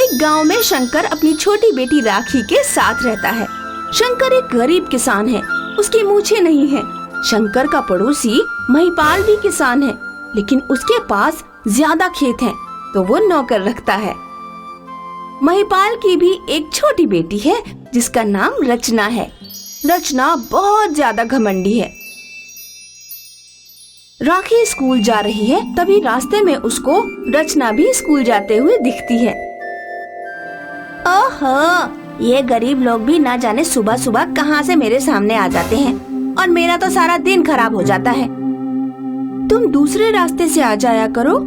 एक गांव में शंकर अपनी छोटी बेटी राखी के साथ रहता है। शंकर एक गरीब किसान है, उसकी मूछें नहीं है। शंकर का पड़ोसी महिपाल भी किसान है, लेकिन उसके पास ज्यादा खेत हैं, तो वो नौकर रखता है। महिपाल की भी एक छोटी बेटी है जिसका नाम रचना है। रचना बहुत ज्यादा घमंडी है। राखी स्कूल जा रही है, तभी रास्ते में उसको रचना भी स्कूल जाते हुए दिखती है। ओहो, ये गरीब लोग भी ना जाने सुबह सुबह कहाँ से मेरे सामने आ जाते हैं और मेरा तो सारा दिन खराब हो जाता है। तुम दूसरे रास्ते से आ जाया करो।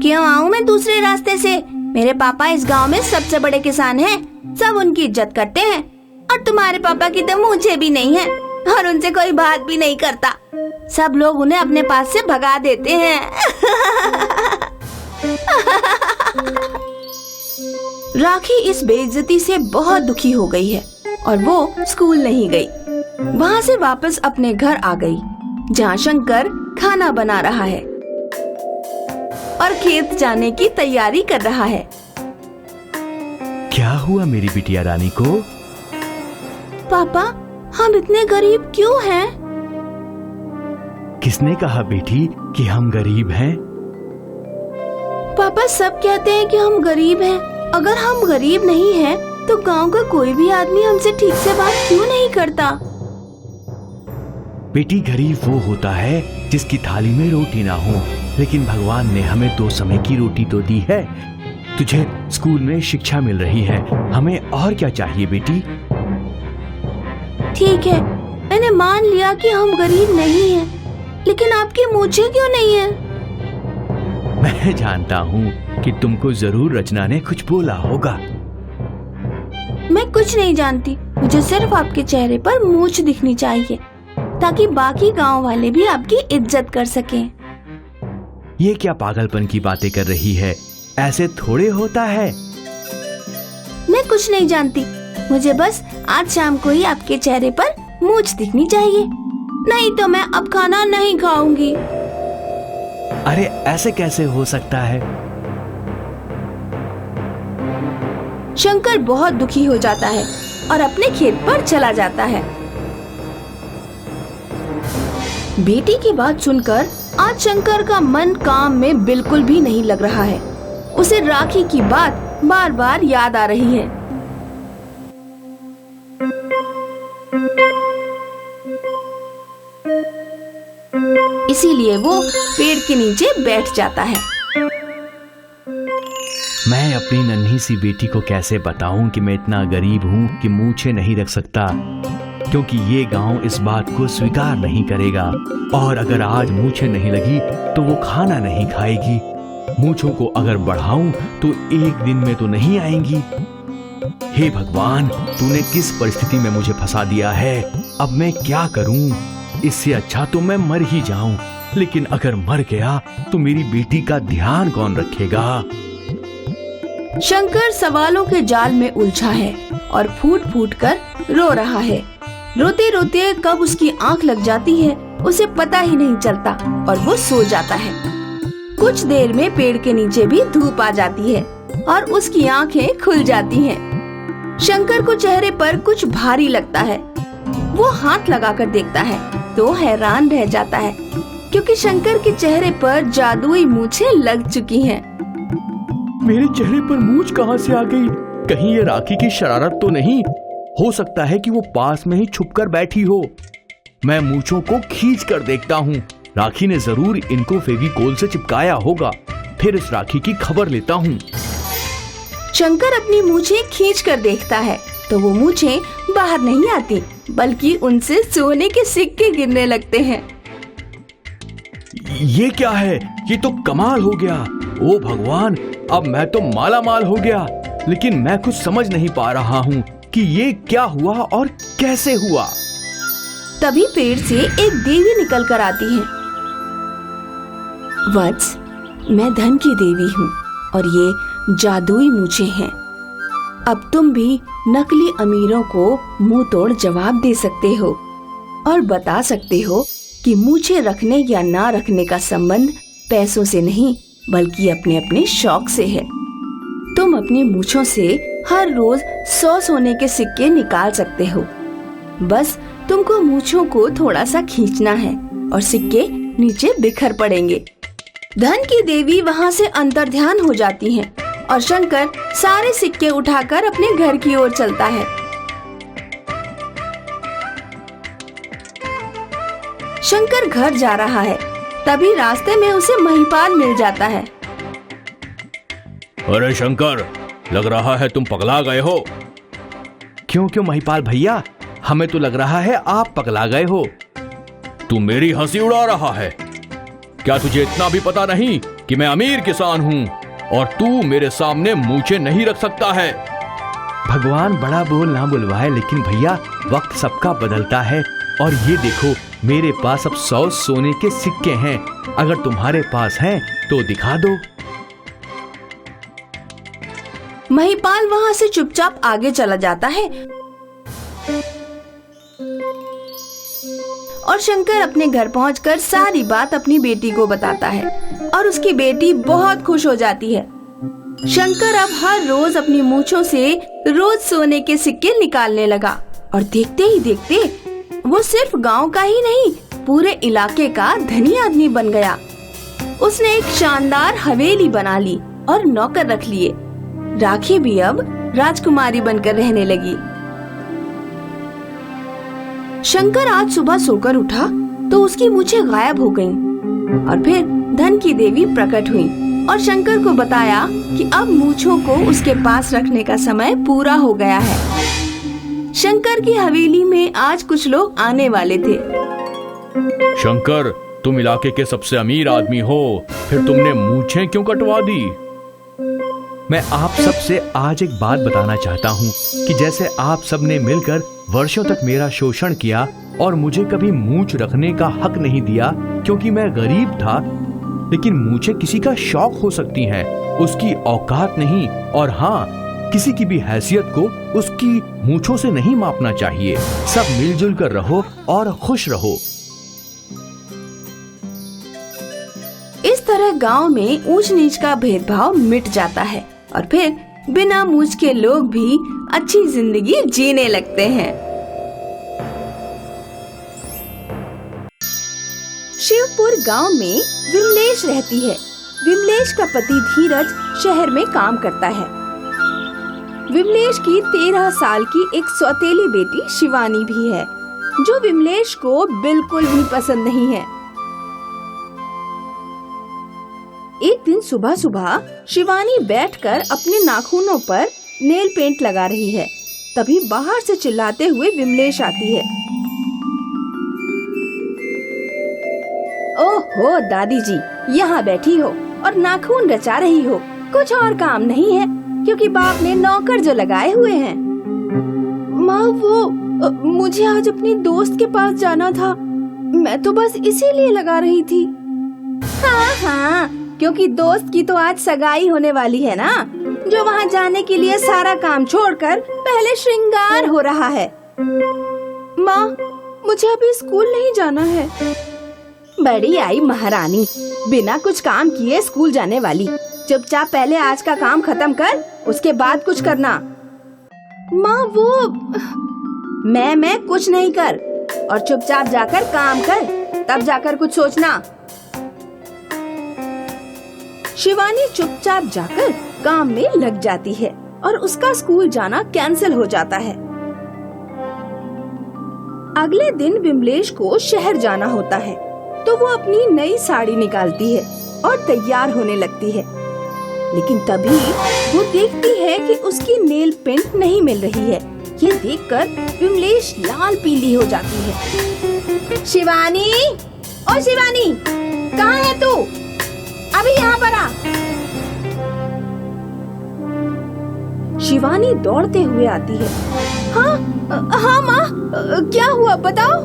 क्यों आऊँ मैं दूसरे रास्ते से? मेरे पापा इस गांव में सबसे बड़े किसान हैं, सब उनकी इज्जत करते हैं। और तुम्हारे पापा की तो मूछें भी नहीं है और उनसे कोई बात भी नहीं करता। सब लोग उन्हें अपने पास से भगा देते हैं। राखी इस बेइज्जती से बहुत दुखी हो गई है और वो स्कूल नहीं गई। वहाँ से वापस अपने घर आ गई, जहाँ शंकर खाना बना रहा है और खेत जाने की तैयारी कर रहा है। क्या हुआ मेरी बिटिया रानी को? पापा, हम इतने गरीब क्यों हैं? किसने कहा बेटी कि हम गरीब हैं? पापा, सब कहते हैं कि हम गरीब हैं। अगर हम गरीब नहीं हैं, तो गांव का कोई भी आदमी हमसे ठीक से बात क्यों नहीं करता? बेटी, गरीब वो होता है जिसकी थाली में रोटी ना हो, लेकिन भगवान ने हमें 2 समय की रोटी तो दी है। तुझे स्कूल में शिक्षा मिल रही है, हमें और क्या चाहिए बेटी? ठीक है, मैंने मान लिया कि हम गरीब नहीं हैं, लेकिन आपकी मूछें क्यों नहीं है? मैं जानता हूँ कि तुमको जरूर रचना ने कुछ बोला होगा। मैं कुछ नहीं जानती, मुझे सिर्फ आपके चेहरे पर मूछ दिखनी चाहिए, ताकि बाकी गांव वाले भी आपकी इज्जत कर सकें। ये क्या पागलपन की बातें कर रही है? ऐसे थोड़े होता है। मैं कुछ नहीं जानती, मुझे बस आज शाम को ही आपके चेहरे पर मूछ दिखनी चाहिए, नहीं तो मैं अब खाना नहीं खाऊंगी। अरे ऐसे कैसे हो सकता है? शंकर बहुत दुखी हो जाता है और अपने खेत पर चला जाता है। बेटी की बात सुनकर आज शंकर का मन काम में बिल्कुल भी नहीं लग रहा है। उसे राखी की बात बार बार याद आ रही है। इसीलिए वो पेड़ के नीचे बैठ जाता है। मैं अपनी नन्ही सी बेटी को कैसे बताऊं कि मैं इतना गरीब हूं कि मूछें नहीं रख सकता, क्योंकि ये गांव इस बात को स्वीकार नहीं करेगा। और अगर आज मूछें नहीं लगी तो वो खाना नहीं खाएगी। मूछों को अगर बढ़ाऊं तो एक दिन में तो नहीं आएंगी। हे भगवान, तूने किस परिस्थिति में मुझे फंसा दिया है? अब मैं क्या करूं? इससे अच्छा तो मैं मर ही जाऊं, लेकिन अगर मर गया तो मेरी बेटी का ध्यान कौन रखेगा? शंकर सवालों के जाल में उलझा है और फूट फूट कर रो रहा है। रोते रोते कब उसकी आंख लग जाती है उसे पता ही नहीं चलता और वो सो जाता है। कुछ देर में पेड़ के नीचे भी धूप आ जाती है और उसकी आंखें खुल जाती हैं। शंकर को चेहरे पर कुछ भारी लगता है। वो हाथ लगाकर देखता है तो हैरान रह जाता है, क्योंकि शंकर के चेहरे पर जादुई मूछें लग चुकी हैं। मेरे चेहरे पर मूछ कहाँ से आ गई? कहीं ये राखी की शरारत तो नहीं? हो सकता है कि वो पास में ही छुपकर बैठी हो। मैं मूछों को खींच कर देखता हूँ। राखी ने जरूर इनको फेविकोल से चिपकाया होगा। फिर इस राखी की खबर लेता हूँ। शंकर अपनी मूछें खींच कर देखता है तो वो मूछें बाहर नहीं आती, बल्कि उनसे सोने के सिक्के गिरने लगते हैं। ये क्या है? ये तो कमाल हो गया। ओ भगवान, अब मैं तो माला माल हो गया, लेकिन मैं कुछ समझ नहीं पा रहा हूँ कि ये क्या हुआ और कैसे हुआ। तभी पेड़ से एक देवी निकल कर आती है। वत्स, मैं धन की देवी हूँ और ये जादुई मूछें हैं। अब तुम भी नकली अमीरों को मुंह तोड़ जवाब दे सकते हो और बता सकते हो कि मूछें रखने या ना रखने का संबंध पैसों से नहीं, बल्कि अपने अपने शौक से है। तुम अपनी मूछों से हर रोज 100 सोने के सिक्के निकाल सकते हो। बस तुमको मूछों को थोड़ा सा खींचना है और सिक्के नीचे बिखर पड़ेंगे। धन की देवी वहाँ से अंतर्ध्यान हो जाती हैं और शंकर सारे सिक्के उठाकर अपने घर की ओर चलता है। शंकर घर जा रहा है, तभी रास्ते में उसे महिपाल मिल जाता है। अरे शंकर, लग रहा है तुम पगला गए हो। क्यों महिपाल भैया, हमें तो लग रहा है आप पगला गए हो। तू मेरी हंसी उड़ा रहा है। क्या तुझे इतना भी पता नहीं कि मैं अमीर किसान हूँ और तू मेरे सामने मूछें नहीं रख सकता है। भगवान बड़ा बोल ना बुलवाए, लेकिन भैया वक्त सबका बदलता है। और ये देखो, मेरे पास अब 100 सोने के सिक्के हैं। अगर तुम्हारे पास हैं तो दिखा दो। महिपाल वहाँ से चुपचाप आगे चला जाता है और शंकर अपने घर पहुंचकर सारी बात अपनी बेटी को बताता है और उसकी बेटी बहुत खुश हो जाती है। शंकर अब हर रोज अपनी मूंछों से रोज सोने के सिक्के निकालने लगा और देखते ही देखते वो सिर्फ गांव का ही नहीं, पूरे इलाके का धनी आदमी बन गया। उसने एक शानदार हवेली बना ली और नौकर रख लिए। राखी भी अब राजकुमारी बनकर रहने लगी। शंकर आज सुबह सोकर उठा तो उसकी मूछें गायब हो गईं और फिर धन की देवी प्रकट हुई और शंकर को बताया कि अब मूछों को उसके पास रखने का समय पूरा हो गया है। शंकर की हवेली में आज कुछ लोग आने वाले थे। शंकर, तुम इलाके के सबसे अमीर आदमी हो, फिर तुमने मूछें क्यों कटवा दी? मैं आप सब से आज एक बात बताना चाहता हूँ कि जैसे आप सब ने मिलकर वर्षों तक मेरा शोषण किया और मुझे कभी मूछ रखने का हक नहीं दिया क्योंकि मैं गरीब था, लेकिन मूछें किसी का शौक हो सकती हैं, उसकी औकात नहीं। और हाँ, किसी की भी हैसियत को उसकी मूछों से नहीं मापना चाहिए। सब मिलजुल कर रहो और खुश रहो। इस तरह गांव में ऊंच नीच का भेदभाव मिट जाता है और फिर बिना मूछ के लोग भी अच्छी जिंदगी जीने लगते हैं। शिवपुर गांव में विमलेश रहती है। विमलेश का पति धीरज शहर में काम करता है। विमलेश की 13 साल की एक सौतेली बेटी शिवानी भी है, जो विमलेश को बिल्कुल भी पसंद नहीं है। एक दिन सुबह सुबह शिवानी बैठकर अपने नाखूनों पर नेल पेंट लगा रही है, तभी बाहर से चिल्लाते हुए विमलेश आती है। ओहो दादी जी, यहाँ बैठी हो और नाखून रचा रही हो, कुछ और काम नहीं है क्योंकि बाप ने नौकर जो लगाए हुए हैं। माँ, वो मुझे आज अपनी दोस्त के पास जाना था, मैं तो बस इसीलिए लगा रही थी। हाँ हाँ, क्योंकि दोस्त की तो आज सगाई होने वाली है ना, जो वहाँ जाने के लिए सारा काम छोड़कर पहले श्रृंगार हो रहा है। माँ, मुझे अभी स्कूल नहीं जाना है। बड़ी आई महारानी, बिना कुछ काम किए स्कूल जाने वाली। चुपचाप पहले आज का काम खत्म कर, उसके बाद कुछ करना। माँ, वो मैं कुछ नहीं कर और चुपचाप जाकर काम कर, तब जाकर कुछ सोचना। शिवानी चुपचाप जाकर काम में लग जाती है और उसका स्कूल जाना कैंसिल हो जाता है। अगले दिन विमलेश को शहर जाना होता है, तो वो अपनी नई साड़ी निकालती है और तैयार होने लगती है। लेकिन तभी वो देखती है कि उसकी नेल पेंट नहीं मिल रही है। ये देखकर विमलेश लाल पीली हो जाती है। शिवानी, ओ शिवानी, कहाँ है तू? अभी यहाँ पर आ। शिवानी दौड़ते हुए आती है। हाँ माँ, क्या हुआ बताओ।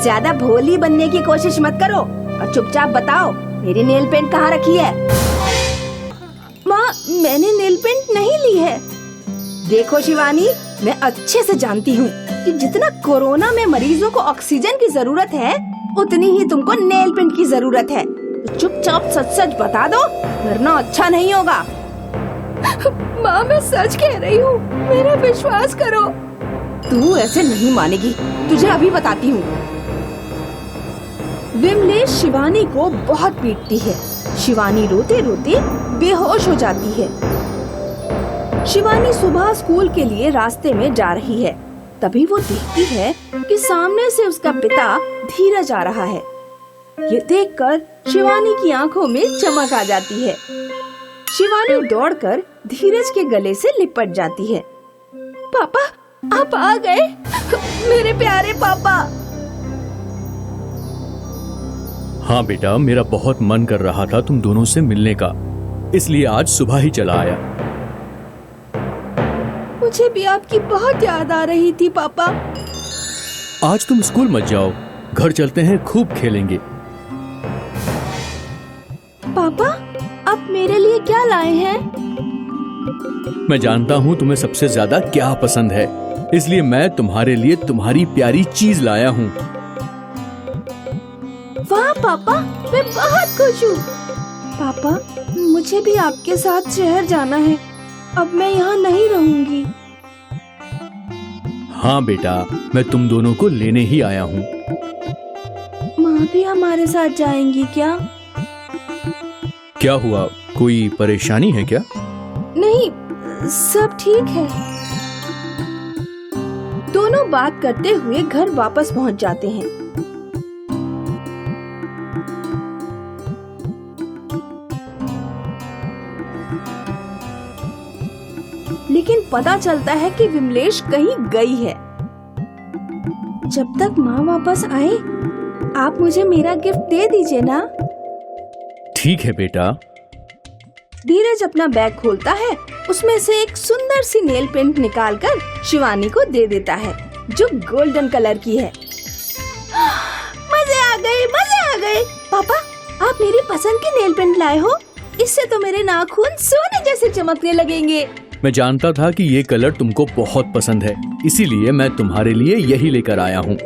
ज्यादा भोली बनने की कोशिश मत करो और चुपचाप बताओ, मेरी नेल पेंट कहाँ रखी है? माँ, मैंने नेल पेंट नहीं ली है। देखो शिवानी, मैं अच्छे से जानती हूँ कि जितना कोरोना में मरीजों को ऑक्सीजन की जरूरत है, उतनी ही तुमको नेल पेंट की जरूरत है। तो चुपचाप सच सच बता दो, वरना अच्छा नहीं होगा। माँ मैं सच कह रही हूँ, मेरा विश्वास करो। तू ऐसे नहीं मानेगी, तुझे अभी बताती हूँ। विमलेश शिवानी को बहुत पीटती है। शिवानी रोते रोते बेहोश हो जाती है। शिवानी सुबह स्कूल के लिए रास्ते में जा रही है। तभी वो देखती है कि सामने से उसका पिता धीरज आ रहा है। ये देखकर शिवानी की आंखों में चमक आ जाती है। शिवानी दौड़कर धीरज के गले से लिपट जाती है। पापा, आप आ गए, मेरे प्यारे पापा। हाँ बेटा, मेरा बहुत मन कर रहा था तुम दोनों से मिलने का, इसलिए आज सुबह ही चला आया। मुझे भी आपकी बहुत याद आ रही थी पापा। आज तुम स्कूल मत जाओ, घर चलते हैं, खूब खेलेंगे। पापा, आप मेरे लिए क्या लाए हैं? मैं जानता हूँ तुम्हें सबसे ज्यादा क्या पसंद है, इसलिए मैं तुम्हारे लिए तुम्हारी प्यारी चीज लाया हूँ। वाह पापा, मैं बहुत खुश हूँ। पापा, मुझे भी आपके साथ शहर जाना है, अब मैं यहाँ नहीं रहूंगी। हाँ बेटा, मैं तुम दोनों को लेने ही आया हूँ। माँ भी हमारे साथ जाएंगी क्या? क्या हुआ, कोई परेशानी है क्या? नहीं, सब ठीक है। दोनों बात करते हुए घर वापस पहुंच जाते हैं। लेकिन पता चलता है कि विमलेश कहीं गई है। जब तक माँ वापस आए, आप मुझे मेरा गिफ्ट दे दीजिए ना। ठीक है बेटा। धीरज अपना बैग खोलता है, उसमें से एक सुंदर सी नेल पेंट निकालकर शिवानी को दे देता है, जो गोल्डन कलर की है। मजे आ गए, मजे आ गए। पापा, आप मेरी पसंद की नेल पेंट लाए हो, इससे तो मेरे नाखून सोने जैसे चमकने लगेंगे। मैं जानता था कि ये कलर तुमको बहुत पसंद है, इसीलिए मैं तुम्हारे लिए यही लेकर आया हूँ।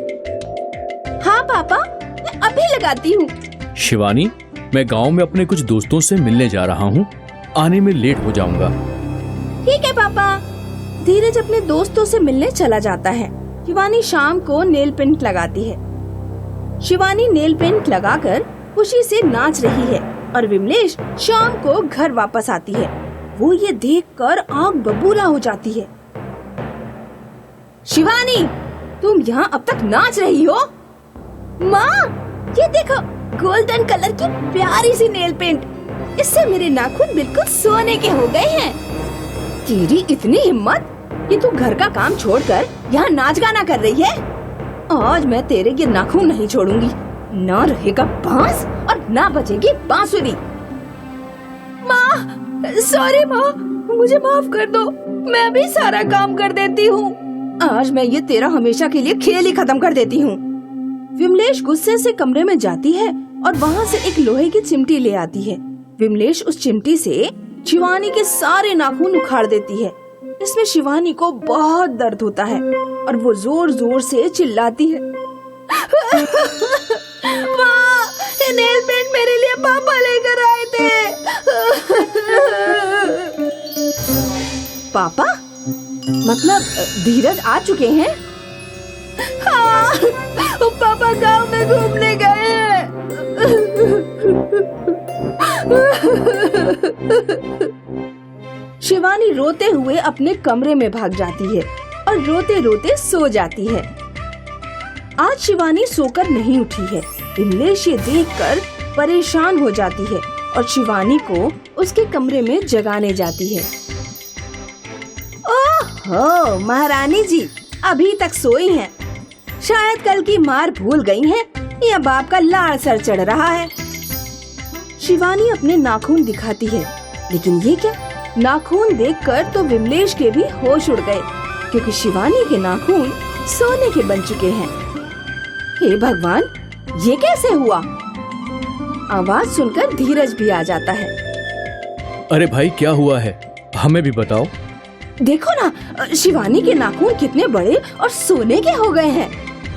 हाँ पापा, मैं अभी लगाती हूँ। शिवानी, मैं गांव में अपने कुछ दोस्तों से मिलने जा रहा हूँ, आने में लेट हो जाऊंगा। ठीक है पापा। धीरज अपने दोस्तों से मिलने चला जाता है। शिवानी शाम को नेल पेंट लगाती है। शिवानी नेल पेंट लगाकर खुशी से नाच रही है और विमलेश शाम को घर वापस आती है। वो ये देखकर आंख बबूला हो जाती है। शिवानी, तुम यहाँ अब तक नाच रही हो? माँ, ये देखो, गोल्डन कलर की प्यारी सी नेल पेंट, इससे मेरे नाखून बिल्कुल सोने के हो गए हैं। तेरी इतनी हिम्मत कि तू घर का काम छोड़कर यहाँ नाच गाना कर रही है? आज मैं तेरे ये नाखून नहीं छोड़ूंगी। ना रहेगा बांस और ना बजेगी बांसुरी। माँ, सॉरी माँ, मुझे माफ कर दो, मैं भी सारा काम कर देती हूँ। आज मैं ये तेरा हमेशा के लिए खेल ही खत्म कर देती हूँ। विमलेश गुस्से से कमरे में जाती है और वहाँ से एक लोहे की चिमटी ले आती है। विमलेश उस चिमटी से शिवानी के सारे नाखून उखाड़ देती है। इसमें शिवानी को बहुत दर्द होता है और वो जोर जोर से चिल्लाती है। माँ, ये नेल पेंट मेरे लिए पापा लेकर आए थे। पापा? मतलब धीरज आ चुके हैं? हाँ, पापा गांव में घूमने गए हैं। शिवानी रोते हुए अपने कमरे में भाग जाती है और रोते रोते सो जाती है। आज शिवानी सोकर नहीं उठी है। विमलेश ये देखकर परेशान हो जाती है और शिवानी को उसके कमरे में जगाने जाती है। ओहो, महारानी जी अभी तक सोई हैं। शायद कल की मार भूल गई हैं या बाप का लाड़ सर चढ़ रहा है। शिवानी अपने नाखून दिखाती है, लेकिन ये क्या? नाखून देखकर तो विमलेश के भी होश उड़ गए, क्योंकि शिवानी के नाखून सोने के बन चुके हैं। हे भगवान, ये कैसे हुआ? आवाज सुनकर धीरज भी आ जाता है। अरे भाई, क्या हुआ है, हमें भी बताओ। देखो ना, शिवानी के नाखून कितने बड़े और सोने के हो गए हैं।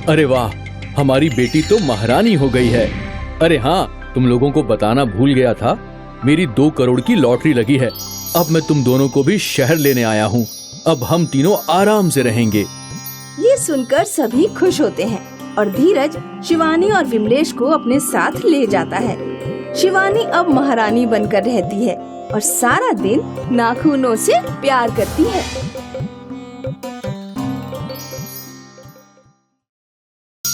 अरे वाह, हमारी बेटी तो महारानी हो गई है। अरे हाँ, तुम लोगों को बताना भूल गया था, मेरी 2 करोड़ की लॉटरी लगी है। अब मैं तुम दोनों को भी शहर लेने आया हूँ। अब हम तीनों आराम से रहेंगे। ये सुनकर सभी खुश होते हैं और धीरज शिवानी और विमलेश को अपने साथ ले जाता है। शिवानी अब महारानी बनकर रहती है और सारा दिन नाखूनों से प्यार करती है।